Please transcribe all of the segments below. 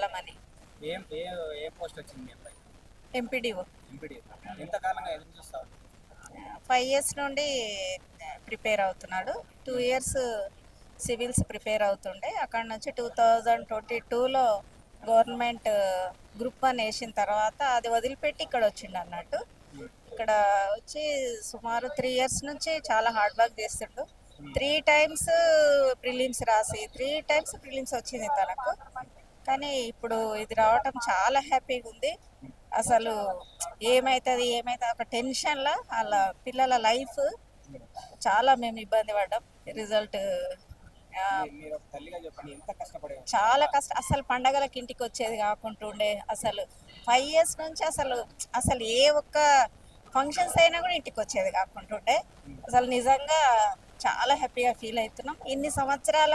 బాలమణి. ఏం ఏ ఏ పోస్ట్ వచ్చింది మీ అబ్బాయి? ఎంపీడీఓ. ఎంపీడీ. ఎంత కాలంగా ఎదురు చూస్తావు? 5 years నుండి ప్రిపేర్ అవుతున్నాడు. 2 years సివిల్స్ ప్రిపేర్ అవుతుండే. అక్కడ నుంచి 2022లో గవర్నమెంట్ గ్రూప్ 1 వేసిన తర్వాత అది వదిలిపెట్టి ఇక్కడ వచ్చిండు అన్నట్టు. ఇక్కడ వచ్చి సుమారు 3 years నుంచి చాలా హార్డ్ వర్క్ చేస్తుండు. 3 times ప్రిలిమ్స్ రాసి 3 times ప్రిలిమ్స్ వచ్చింది తనకు. కానీ ఇప్పుడు ఇది రావటం చాలా హ్యాపీగా ఉంది. అసలు ఏమవుతుంది ఒక టెన్షన్లో వాళ్ళ పిల్లల లైఫ్ చాలా మేము ఇబ్బంది పడ్డాం. రిజల్ట్ మీరు ఒక తల్లిగా చెప్పండి, ఎంత కష్టపడే? చాలా కష్టం. అసలు పండగలకి ఇంటికి వచ్చేది కాకుంటుండే. అసలు 5 years నుంచి అసలు ఏ ఒక్క ఫంక్షన్స్ అయినా కూడా ఇంటికి వచ్చేది కాకుంటుండే. అసలు నిజంగా చాలా హ్యాపీగా ఫీల్ అవుతున్నాం. ఇన్ని సంవత్సరాల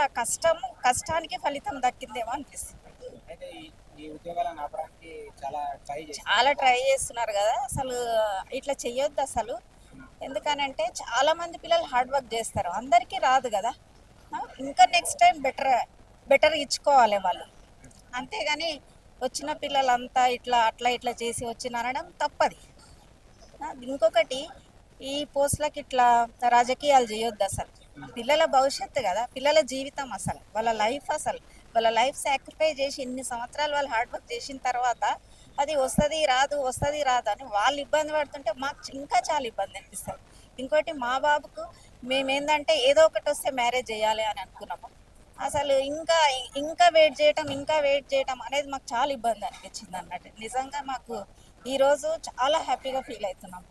కష్టానికి ఫలితం దక్కిందేమో అనిపిస్తుంది. అయితే ఈ ఉద్యోగాలను ఆపడానికి చాలా ట్రై చేస్తున్నారు కదా. అసలు ఇట్లా చెయ్యొద్దు అసలు. ఎందుకనంటే చాలా మంది పిల్లలు హార్డ్ వర్క్ చేస్తారు, అందరికీ రాదు కదా. ఇంకా నెక్స్ట్ టైం బెటర్ ఇచ్చుకోవాలి వాళ్ళు. అంతేగాని వచ్చిన పిల్లలంతా ఇట్లా చేసి వచ్చినారనడం తప్పది. ఇంకొకటి, ఈ పోస్టులకి ఇట్లా రాజకీయాలు చేయొద్దు అసలు. పిల్లల భవిష్యత్తు కదా, పిల్లల జీవితం, అసలు వాళ్ళ లైఫ్ సాక్రిఫైస్ చేసి ఇన్ని సంవత్సరాలు వాళ్ళు హార్డ్ వర్క్ చేసిన తర్వాత అది వస్తుంది రాదు అని వాళ్ళు ఇబ్బంది పడుతుంటే మాకు ఇంకా చాలా ఇబ్బంది అనిపిస్తుంది. ఇంకోటి, మా బాబుకు మేమేందంటే ఏదో ఒకటి వస్తే మ్యారేజ్ చేయాలి అని అనుకున్నాము. అసలు ఇంకా వెయిట్ చేయటం అనేది మాకు చాలా ఇబ్బంది అనిపించింది అన్నట్టు. నిజంగా మాకు ఈరోజు చాలా హ్యాపీగా ఫీల్ అవుతున్నాం.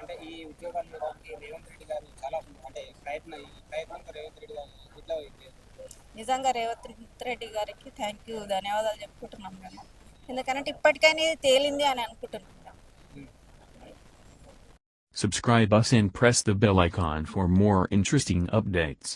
అంటే ఈ ఉద్యోగాలు రేవంత్ రెడ్డి గారు చాలా ప్రయత్నంతో రేవంత్ రెడ్డి గారు ఇట్లా నిజంగా రేవంత్ రెడ్డి గారికి ధన్యవాదాలు చెప్పుకుంటున్నాం మేము. ఎందుకంటే ఇప్పటికైనా ఇది తేలింది అని అనుకుంటున్నాం. Subscribe us and press the bell icon for more interesting updates.